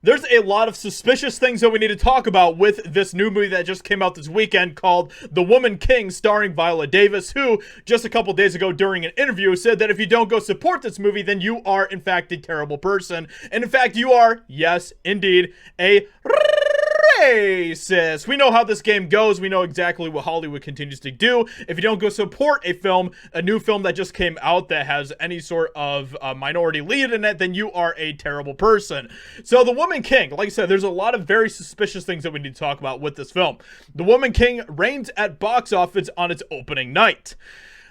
There's a lot of suspicious things that we need to talk about with this new movie that just came out this weekend called The Woman King, starring Viola Davis, who just a couple days ago during an interview said that if you don't go support this movie, then you are in fact a terrible person. And in fact, you are, yes, indeed, a racist. We know how this game goes. We know exactly what Hollywood continues to do. If you don't go support a new film that just came out that has any sort of minority lead in it, then you are a terrible person. So The Woman King, like I said, there's a lot of very suspicious things that we need to talk about with this film. The Woman King reigns at box office on its opening night.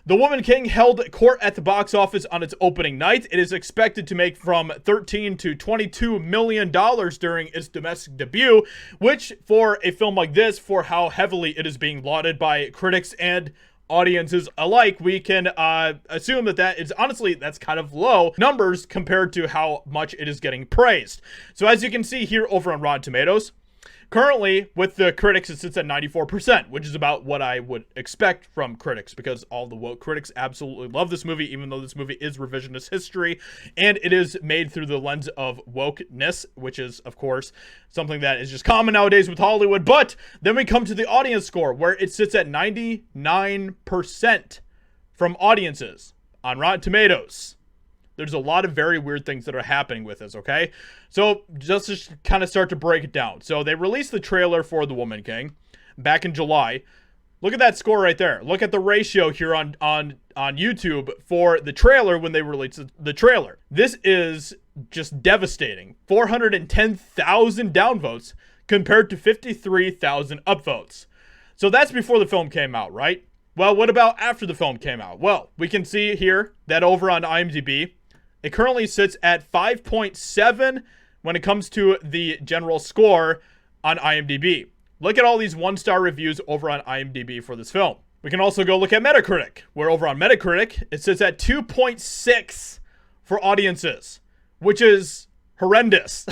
The Woman King held court at the box office on its opening night. It is expected to make from $13 to $22 million during its domestic debut, which for a film like this, for how heavily it is being lauded by critics and audiences alike, we can assume that is honestly, that's kind of low numbers compared to how much it is getting praised. So as you can see here over on Rotten Tomatoes, currently, with the critics, it sits at 94%, which is about what I would expect from critics, because all the woke critics absolutely love this movie, even though this movie is revisionist history, and it is made through the lens of wokeness, which is, of course, something that is just common nowadays with Hollywood. But then we come to the audience score, where it sits at 99% from audiences on Rotten Tomatoes. There's a lot of very weird things that are happening with this, okay? So just to kind of start to break it down. So they released the trailer for The Woman King back in July. Look at that score right there. Look at the ratio here on YouTube for the trailer when they released the trailer. This is just devastating. 410,000 downvotes compared to 53,000 upvotes. So that's before the film came out, right? Well, what about after the film came out? Well, we can see here that over on IMDb, it currently sits at 5.7 when it comes to the general score on IMDb. Look at all these one-star reviews over on IMDb for this film. We can also go look at Metacritic, where over on Metacritic, it sits at 2.6 for audiences, which is horrendous.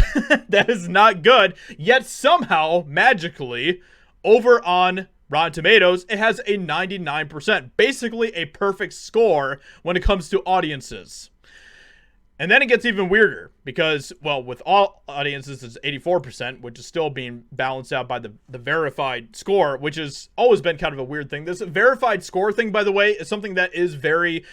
That is not good. Yet somehow, magically, over on Rotten Tomatoes, it has a 99%, basically a perfect score when it comes to audiences. And then it gets even weirder because, well, with all audiences, it's 84%, which is still being balanced out by the verified score, which has always been kind of a weird thing. This verified score thing, by the way, is something that is very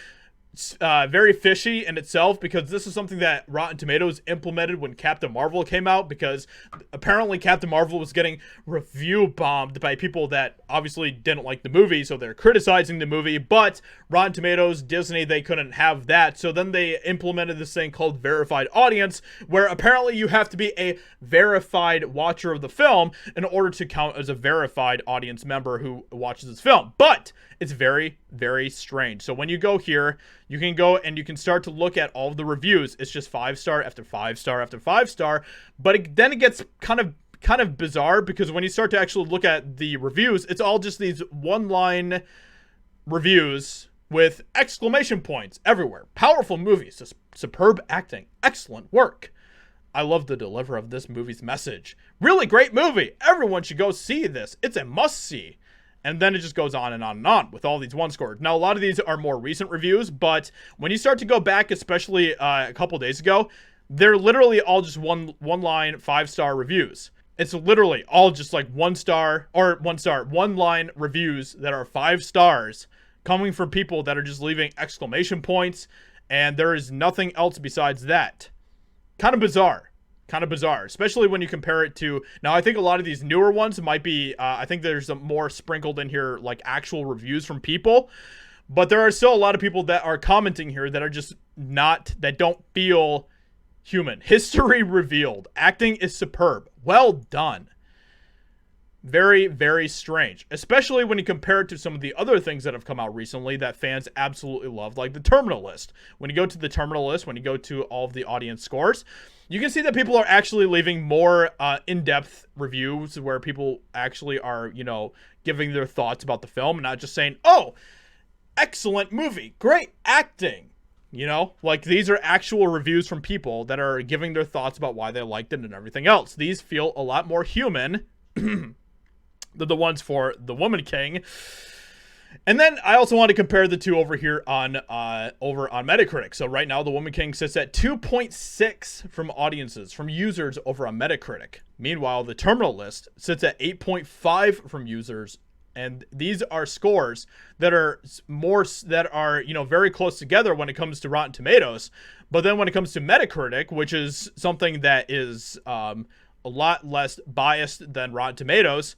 fishy in itself, because this is something that Rotten Tomatoes implemented when Captain Marvel came out, because apparently Captain Marvel was getting review bombed by people that obviously didn't like the movie, so they're criticizing the movie. But Rotten Tomatoes, Disney, they couldn't have that, so then they implemented this thing called verified audience, where apparently you have to be a verified watcher of the film in order to count as a verified audience member who watches this film. But it's very, very strange. So when you go here, you can go and you can start to look at all of the reviews. It's just 5-star after 5-star after 5-star. But then it gets kind of bizarre, because when you start to actually look at the reviews, it's all just these one-line reviews with exclamation points everywhere. Powerful movie, superb acting, excellent work. I love the delivery of this movie's message. Really great movie. Everyone should go see this. It's a must-see. And then it just goes on and on and on with all these one scores. Now, a lot of these are more recent reviews, but when you start to go back, especially a couple days ago, they're literally all just one line 5-star reviews. It's literally all just like one line reviews that are 5 stars coming from people that are just leaving exclamation points, and there is nothing else besides that. Kind of bizarre, especially when you compare it to, now I think a lot of these newer ones might be, I think there's some more sprinkled in here, like actual reviews from people, but there are still a lot of people that are commenting here that are just that don't feel human. History revealed. Acting is superb. Well done. Very, very strange, especially when you compare it to some of the other things that have come out recently that fans absolutely love, like the Terminal List. When you go to the Terminal List, when you go to all of the audience scores, you can see that people are actually leaving more in-depth reviews where people actually are, giving their thoughts about the film, and not just saying, oh, excellent movie, great acting. Like these are actual reviews from people that are giving their thoughts about why they liked it and everything else. These feel a lot more human than the ones for The Woman King. And then I also want to compare the two over here on Metacritic. So right now, The Woman King sits at 2.6 from audiences, from users over on Metacritic. Meanwhile, the Terminal List sits at 8.5 from users, and these are scores that are very close together when it comes to Rotten Tomatoes. But then when it comes to Metacritic, which is something that is a lot less biased than Rotten Tomatoes,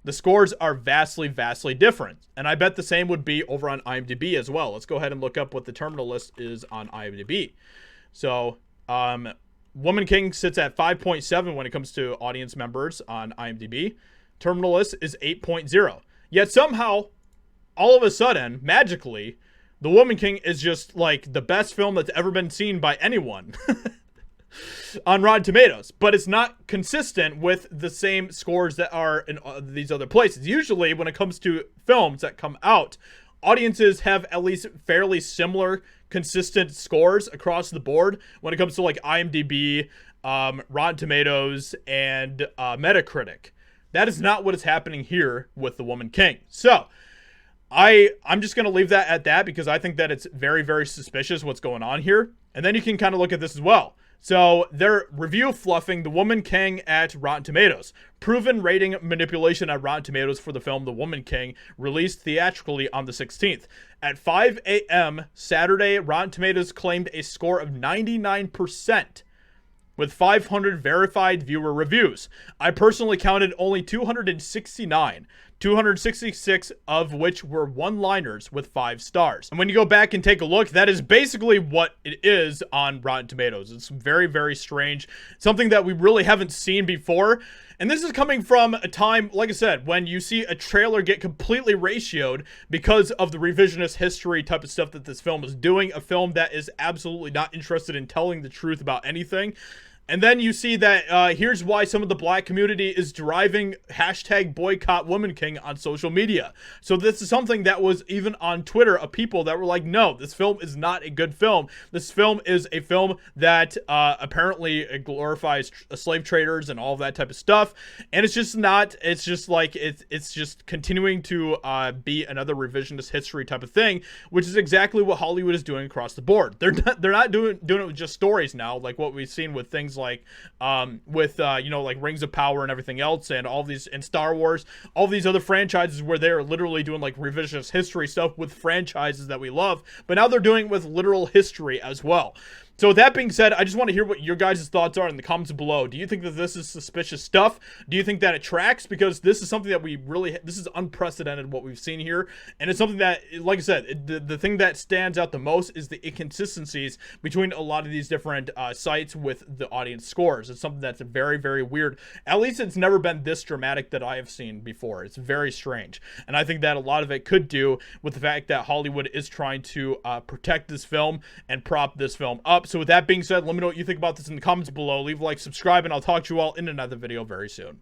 the scores are vastly, vastly different. And I bet the same would be over on IMDb as well. Let's go ahead and look up what the Terminal List is on IMDb. So, Woman King sits at 5.7 when it comes to audience members on IMDb. Terminal List is 8.0. Yet somehow, all of a sudden, magically, The Woman King is just like the best film that's ever been seen by anyone. On Rotten Tomatoes, but it's not consistent with the same scores that are in these other places. Usually when it comes to films that come out, audiences have at least fairly similar consistent scores across the board when it comes to like IMDb, Rotten Tomatoes, and Metacritic. That is not what is happening here with The Woman King. So I'm just going to leave that at that because I think that it's very, very suspicious what's going on here. And then you can kind of look at this as well. So they're review fluffing The Woman King at Rotten Tomatoes. Proven rating manipulation at Rotten Tomatoes for the film The Woman King, released theatrically on the 16th. At 5 a.m. Saturday, Rotten Tomatoes claimed a score of 99%. With 500 verified viewer reviews. I personally counted only 269, 266 of which were one-liners with 5 stars. And when you go back and take a look, that is basically what it is on Rotten Tomatoes. It's very, very strange. Something that we really haven't seen before. And this is coming from a time, like I said, when you see a trailer get completely ratioed because of the revisionist history type of stuff that this film is doing. A film that is absolutely not interested in telling the truth about anything. And then you see that here's why some of the black community is deriving hashtag boycott Woman King on social media. So this is something that was even on Twitter of people that were like, no, this film is not a good film. This film is a film that apparently glorifies slave traders and all of that type of stuff. And it's just not, it's just like, it's just continuing to be another revisionist history type of thing, which is exactly what Hollywood is doing across the board. They're not doing it with just stories now, like what we've seen with things like like Rings of Power and everything else, and all these, and Star Wars, all these other franchises where they're literally doing like revisionist history stuff with franchises that we love, but now they're doing it with literal history as well. So with that being said, I just want to hear what your guys' thoughts are in the comments below. Do you think that this is suspicious stuff? Do you think that it tracks? Because this is something that this is unprecedented what we've seen here. And it's something that, like I said, the thing that stands out the most is the inconsistencies between a lot of these different sites with the audience scores. It's something that's very, very weird. At least it's never been this dramatic that I have seen before. It's very strange. And I think that a lot of it could do with the fact that Hollywood is trying to protect this film and prop this film up. So with that being said, let me know what you think about this in the comments below. Leave a like, subscribe, and I'll talk to you all in another video very soon.